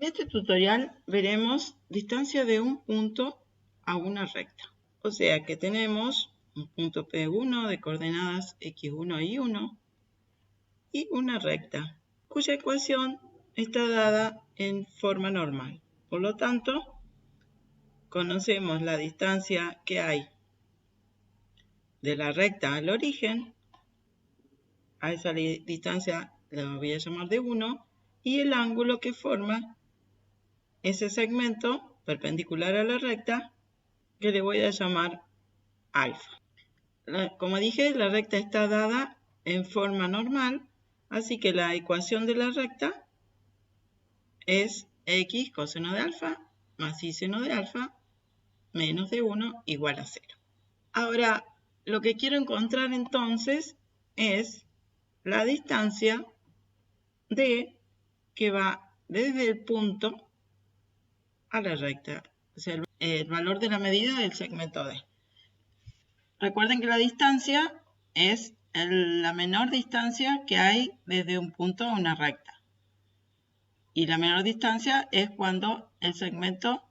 En este tutorial veremos distancia de un punto a una recta. O sea que tenemos un punto P1 de coordenadas x1 y 1 y una recta, cuya ecuación está dada en forma normal. Por lo tanto, conocemos la distancia que hay de la recta al origen. A esa distancia la voy a llamar de 1, y el ángulo que forma ese segmento perpendicular a la recta, que le voy a llamar alfa. Como dije, la recta está dada en forma normal, así que la ecuación de la recta es x coseno de alfa más y seno de alfa menos de 1 igual a 0. Ahora, lo que quiero encontrar entonces es la distancia d que va desde el punto a la recta, o sea, el valor de la medida del segmento D. Recuerden que la distancia es la menor distancia que hay desde un punto a una recta. Y la menor distancia es cuando el segmento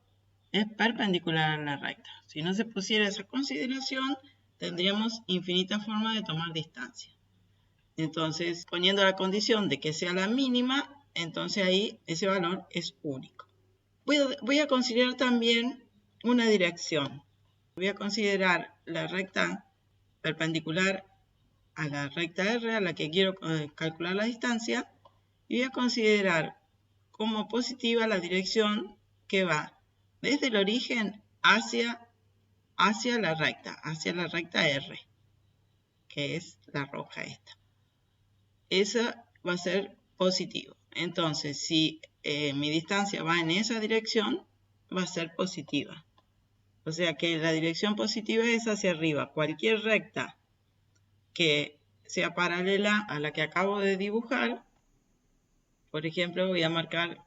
es perpendicular a la recta. Si no se pusiera esa consideración, tendríamos infinitas formas de tomar distancia. Entonces, poniendo la condición de que sea la mínima, entonces ahí ese valor es único. Voy a considerar también una dirección. Voy a considerar la recta perpendicular a la recta R, a la que quiero calcular la distancia, y voy a considerar como positiva la dirección que va desde el origen hacia la recta R, que es la roja esta. Esa va a ser positivo. Entonces, si mi distancia va en esa dirección, va a ser positiva. O sea que la dirección positiva es hacia arriba. Cualquier recta que sea paralela a la que acabo de dibujar, por ejemplo, voy a marcar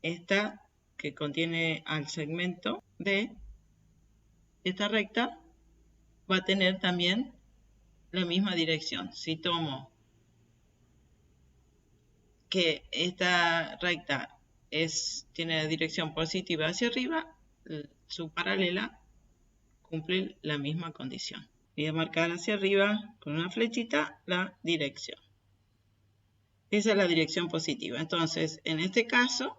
esta que contiene al segmento D. Esta recta va a tener también la misma dirección. Si tomo que esta recta tiene la dirección positiva hacia arriba, su paralela cumple la misma condición. Voy a marcar hacia arriba con una flechita la dirección. Esa es la dirección positiva. Entonces, en este caso,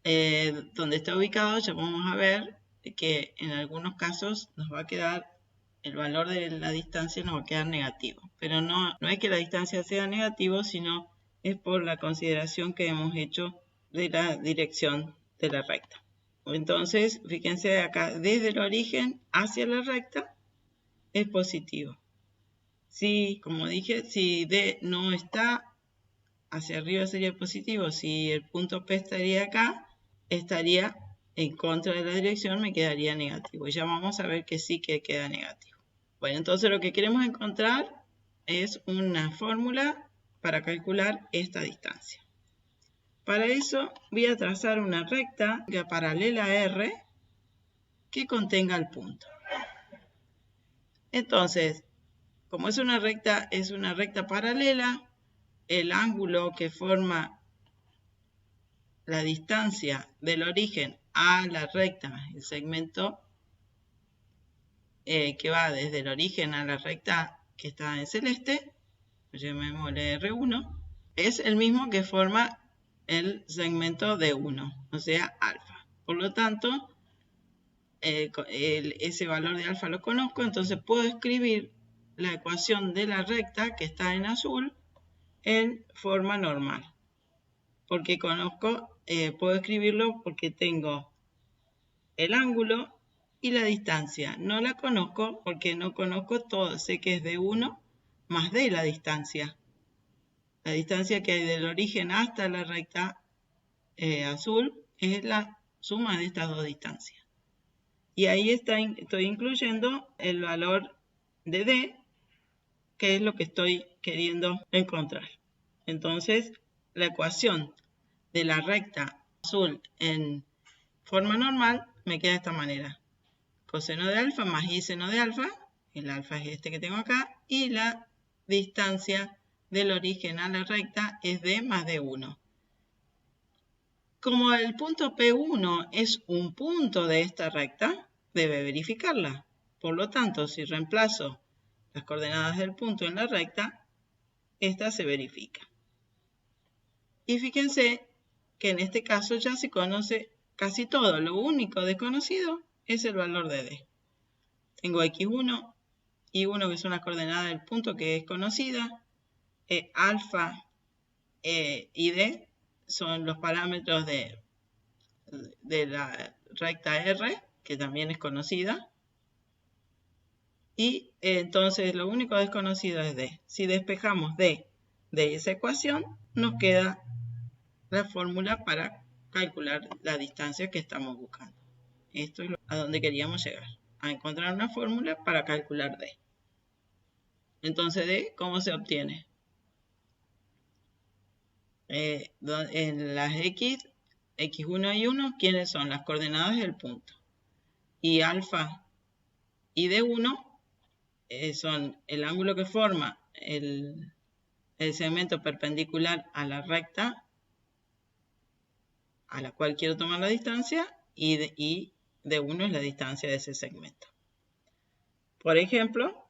donde está ubicado, ya vamos a ver que en algunos casos nos va a quedar, el valor de la distancia nos va a quedar negativo. Pero no es que la distancia sea negativo, sino es por la consideración que hemos hecho de la dirección de la recta. Entonces, fíjense acá, desde el origen hacia la recta es positivo. Si, como dije, si D no está hacia arriba sería positivo. Si el punto P estaría acá, estaría en contra de la dirección, me quedaría negativo. Ya vamos a ver que sí que queda negativo. Bueno, entonces lo que queremos encontrar es una fórmula para calcular esta distancia. Para eso voy a trazar una recta que paralela a R que contenga el punto. Entonces, como es una recta paralela, el ángulo que forma la distancia del origen a la recta, el segmento que va desde el origen a la recta que está en celeste, llamémosle R1, es el mismo que forma el segmento D1, o sea, alfa. Por lo tanto, ese valor de alfa lo conozco, entonces puedo escribir la ecuación de la recta que está en azul en forma normal. Porque puedo escribirlo porque tengo el ángulo y la distancia. No la conozco porque no conozco todo. Sé que es de 1 más d la distancia. La distancia que hay del origen hasta la recta azul es la suma de estas dos distancias. Y ahí estoy incluyendo el valor de d, que es lo que estoy queriendo encontrar. Entonces, la ecuación de la recta azul en forma normal me queda de esta manera. Coseno de alfa más y seno de alfa, el alfa es este que tengo acá, y la distancia del origen a la recta es d más d1. Como el punto P1 es un punto de esta recta, debe verificarla. Por lo tanto, si reemplazo las coordenadas del punto en la recta, esta se verifica. Y fíjense que en este caso ya se conoce casi todo. Lo único desconocido es el valor de D. Tengo x1, y1 que son las coordenadas del punto que es conocida, alfa y D son los parámetros de la recta R, que también es conocida. Y entonces lo único desconocido es D. Si despejamos D de esa ecuación, nos queda la fórmula para calcular la distancia que estamos buscando. Esto es a donde queríamos llegar, a encontrar una fórmula para calcular D. Entonces, D, ¿cómo se obtiene? En las X, X1 y 1, ¿quiénes son? Las coordenadas del punto. Y alfa y D1 son el ángulo que forma el segmento perpendicular a la recta a la cual quiero tomar la distancia, y D1 es la distancia de ese segmento. Por ejemplo,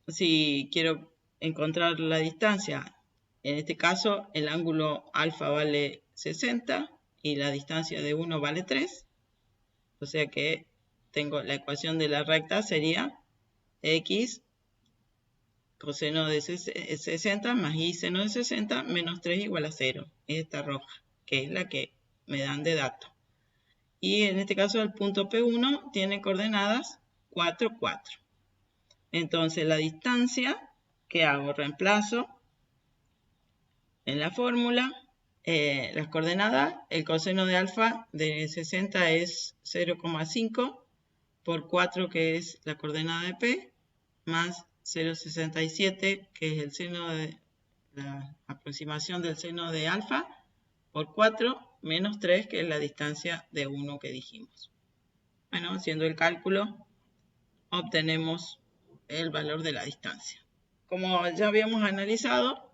si quiero encontrar la distancia, en este caso el ángulo alfa vale 60 y la distancia de 1 vale 3, o sea que tengo la ecuación de la recta sería x coseno de 60 más y seno de 60 menos 3 igual a 0. Esta roja, que es la que me dan de dato. Y en este caso el punto P1 tiene coordenadas 4, 4. Entonces la distancia que hago, reemplazo en la fórmula las coordenadas. El coseno de alfa de 60 es 0,5 por 4, que es la coordenada de P, más 0,67, que es el seno de la aproximación del seno de alfa, por 4, menos 3, que es la distancia de 1 que dijimos. Bueno, haciendo el cálculo, obtenemos el valor de la distancia. Como ya habíamos analizado,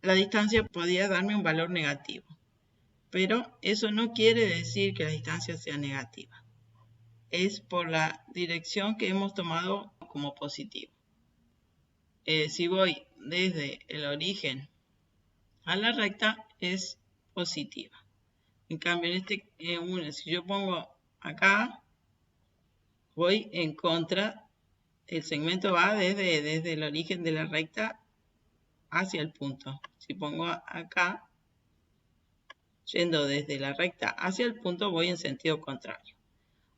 la distancia podía darme un valor negativo, pero eso no quiere decir que la distancia sea negativa. Es por la dirección que hemos tomado como positivo. Si voy desde el origen a la recta, es positiva. En cambio, si yo pongo acá, voy en contra. El segmento va desde el origen de la recta hacia el punto. Si pongo acá, yendo desde la recta hacia el punto, voy en sentido contrario.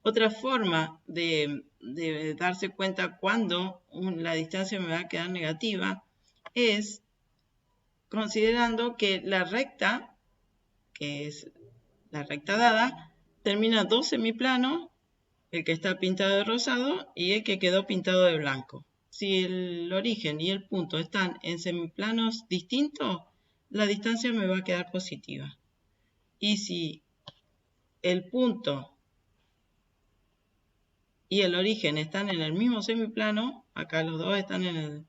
Otra forma de darse cuenta cuando la distancia me va a quedar negativa es considerando que la recta, que es la recta dada, termina dos semiplanos, el que está pintado de rosado y el que quedó pintado de blanco. Si el origen y el punto están en semiplanos distintos, la distancia me va a quedar positiva. Y si el punto y el origen están en el mismo semiplano, acá los dos están en el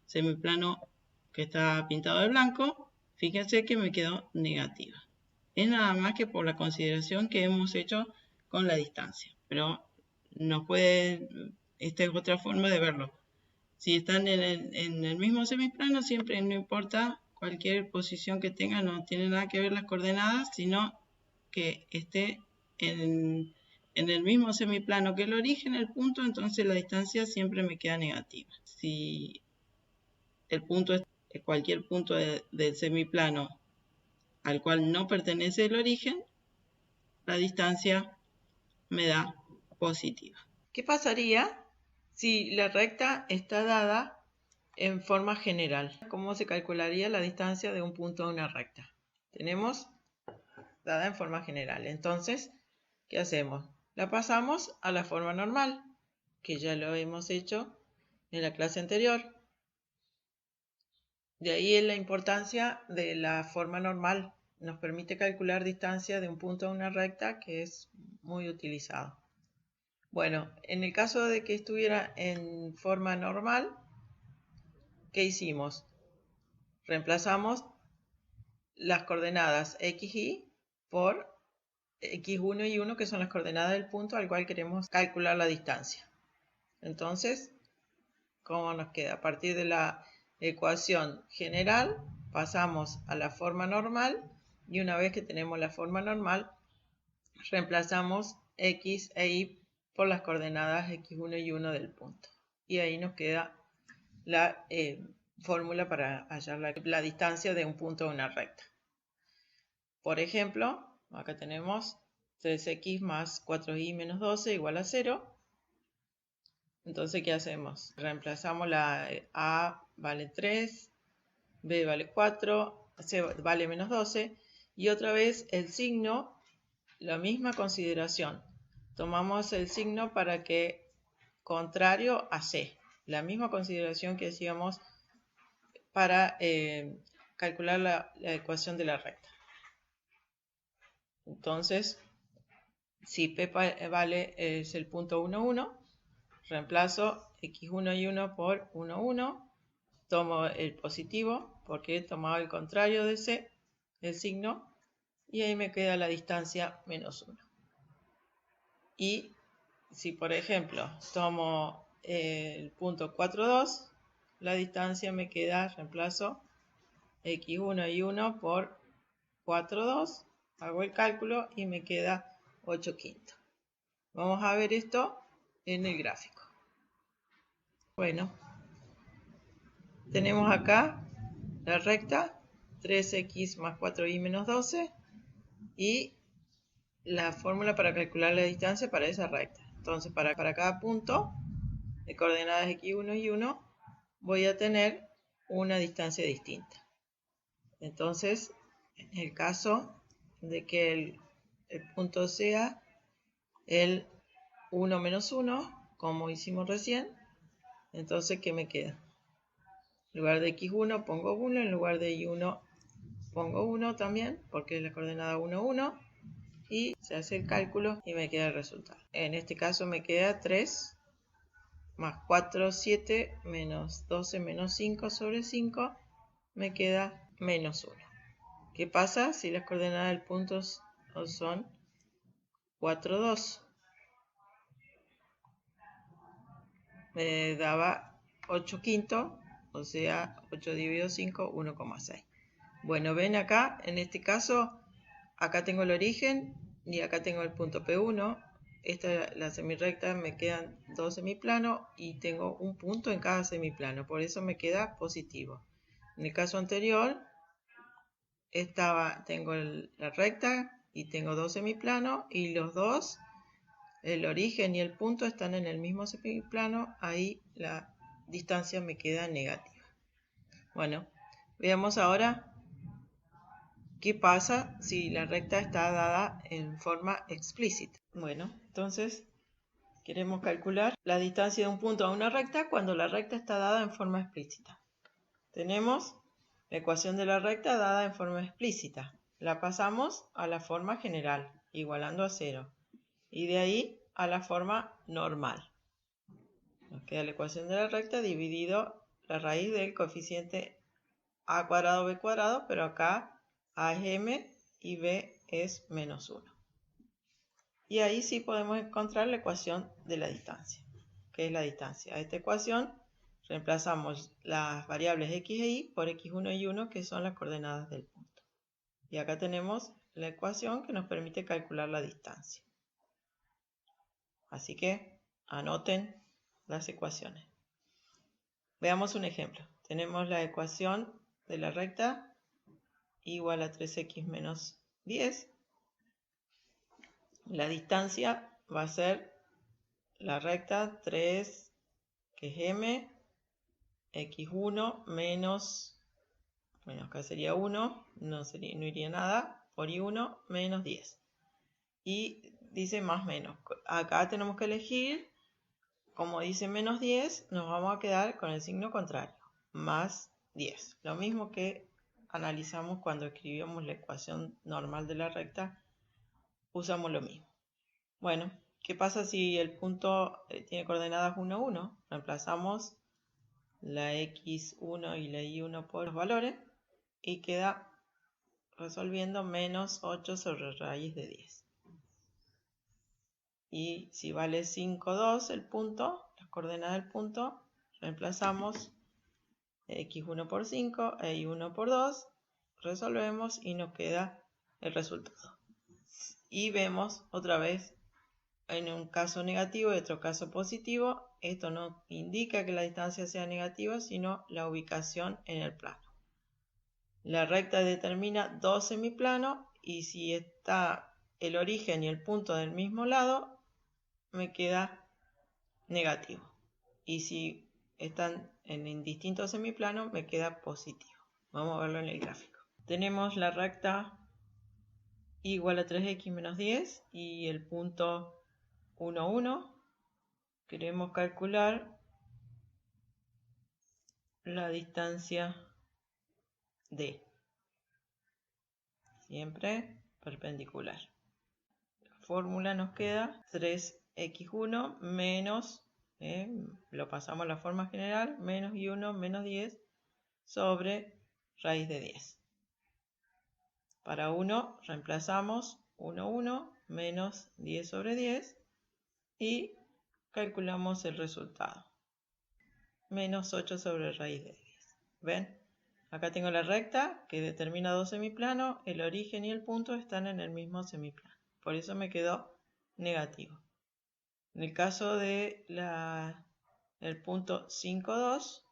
semiplano que está pintado de blanco, fíjense que me quedó negativa. Es nada más que por la consideración que hemos hecho con la distancia, pero esta es otra forma de verlo. Si están en el mismo semiplano, siempre no importa cualquier posición que tenga, no tiene nada que ver las coordenadas, sino que esté en el mismo semiplano que el origen, el punto, entonces la distancia siempre me queda negativa. Si el punto es cualquier punto del semiplano al cual no pertenece el origen, la distancia me da positiva. ¿Qué pasaría si la recta está dada en forma general? ¿Cómo se calcularía la distancia de un punto a una recta? Tenemos dada en forma general. Entonces, ¿qué hacemos? La pasamos a la forma normal, que ya lo hemos hecho en la clase anterior. De ahí es la importancia de la forma normal. Nos permite calcular distancia de un punto a una recta, que es muy utilizado. Bueno, en el caso de que estuviera en forma normal, ¿qué hicimos? Reemplazamos las coordenadas x y por x1 y 1, que son las coordenadas del punto al cual queremos calcular la distancia. Entonces, ¿cómo nos queda? A partir de la ecuación general, pasamos a la forma normal, y una vez que tenemos la forma normal, reemplazamos x e y por las coordenadas x1 y 1 del punto. Y ahí nos queda la fórmula para hallar la distancia de un punto a una recta. Por ejemplo, acá tenemos 3x más 4y menos 12 igual a 0. Entonces, ¿qué hacemos? Reemplazamos la a vale 3, b vale 4, c vale menos 12. Y otra vez el signo, la misma consideración. Tomamos el signo para que contrario a c. La misma consideración que hacíamos para calcular la ecuación de la recta. Entonces, si p vale es el punto 1, 1, reemplazo x1 y 1 por 1, 1. Tomo el positivo porque he tomado el contrario de c, el signo, y ahí me queda la distancia menos 1. Y si, por ejemplo, tomo el punto 4, 2, la distancia me queda, reemplazo x1 y 1 por 4, 2, hago el cálculo y me queda 8 quintos. Vamos a ver esto en el gráfico. Bueno, tenemos acá la recta 3x más 4y menos 12 y la fórmula para calcular la distancia para esa recta. Entonces, para cada punto de coordenadas x1 y 1 voy a tener una distancia distinta. Entonces, en el caso de que el punto sea el 1 menos 1, como hicimos recién, entonces, ¿qué me queda? En lugar de x1 pongo 1, en lugar de y1 pongo 1 también, porque es la coordenada 1, 1, y se hace el cálculo y me queda el resultado. En este caso me queda 3 más 4, 7, menos 12, menos 5 sobre 5, me queda menos 1. ¿Qué pasa si las coordenadas del punto son 4, 2? Me daba 8 quintos, o sea, 8 dividido 5, 1,6. Bueno, ven acá, en este caso, acá tengo el origen y acá tengo el punto P1. Esta es la semirrecta, me quedan 2 semiplanos y tengo un punto en cada semiplano, por eso me queda positivo. En el caso anterior, tengo la recta y tengo 2 semiplanos y los dos, el origen y el punto, están en el mismo semiplano, ahí la distancia me queda negativa. Bueno, veamos ahora qué pasa si la recta está dada en forma explícita. Bueno, entonces queremos calcular la distancia de un punto a una recta cuando la recta está dada en forma explícita. Tenemos la ecuación de la recta dada en forma explícita. La pasamos a la forma general, igualando a 0. Y de ahí a la forma normal. Nos queda la ecuación de la recta dividido la raíz del coeficiente a cuadrado b cuadrado, pero acá a es m y b es menos 1. Y ahí sí podemos encontrar la ecuación de la distancia. ¿Qué es la distancia? A esta ecuación reemplazamos las variables x e y por x1 y 1, que son las coordenadas del punto. Y acá tenemos la ecuación que nos permite calcular la distancia. Así que anoten las ecuaciones. Veamos un ejemplo. Tenemos la ecuación de la recta igual a 3x menos 10. La distancia va a ser la recta 3, que es m, x1 menos, bueno, acá sería 1, no iría nada, por y1 menos 10. Y dice más menos. Acá tenemos que elegir, como dice menos 10, nos vamos a quedar con el signo contrario, más 10. Lo mismo que analizamos cuando escribíamos la ecuación normal de la recta, usamos lo mismo. Bueno, ¿qué pasa si el punto tiene coordenadas 1, 1? Reemplazamos la x1 y la y1 por los valores y queda resolviendo menos 8 sobre raíz de 10. y si vale 5, 2 el punto, las coordenadas del punto, reemplazamos x1 por 5, y1 por 2, resolvemos y nos queda el resultado. Y vemos otra vez en un caso negativo y otro caso positivo. Esto no indica que la distancia sea negativa, sino la ubicación en el plano. La recta determina dos semiplanos y si está el origen y el punto del mismo lado, me queda negativo. Y si están en distintos semiplanos, me queda positivo. Vamos a verlo en el gráfico. Tenemos la recta igual a 3x menos 10 y el punto 1, 1. Queremos calcular la distancia D. Siempre perpendicular. La fórmula nos queda 3x1 menos, lo pasamos a la forma general, menos y1 menos 10 sobre raíz de 10. Para 1 reemplazamos 1, 1 menos 10 sobre 10 y calculamos el resultado. Menos 8 sobre raíz de 10. ¿Ven? Acá tengo la recta que determina dos semiplanos, el origen y el punto están en el mismo semiplano. Por eso me quedó negativo. En el caso de el punto 5, 2,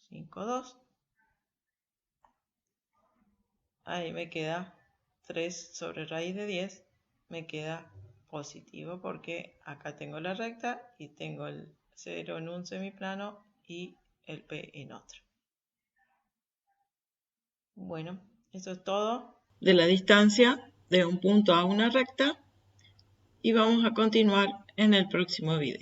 5, 2, ahí me queda 3 sobre raíz de 10, me queda positivo porque acá tengo la recta y tengo el 0 en un semiplano y el P en otro. Bueno, eso es todo de la distancia de un punto a una recta y vamos a continuar en el próximo video.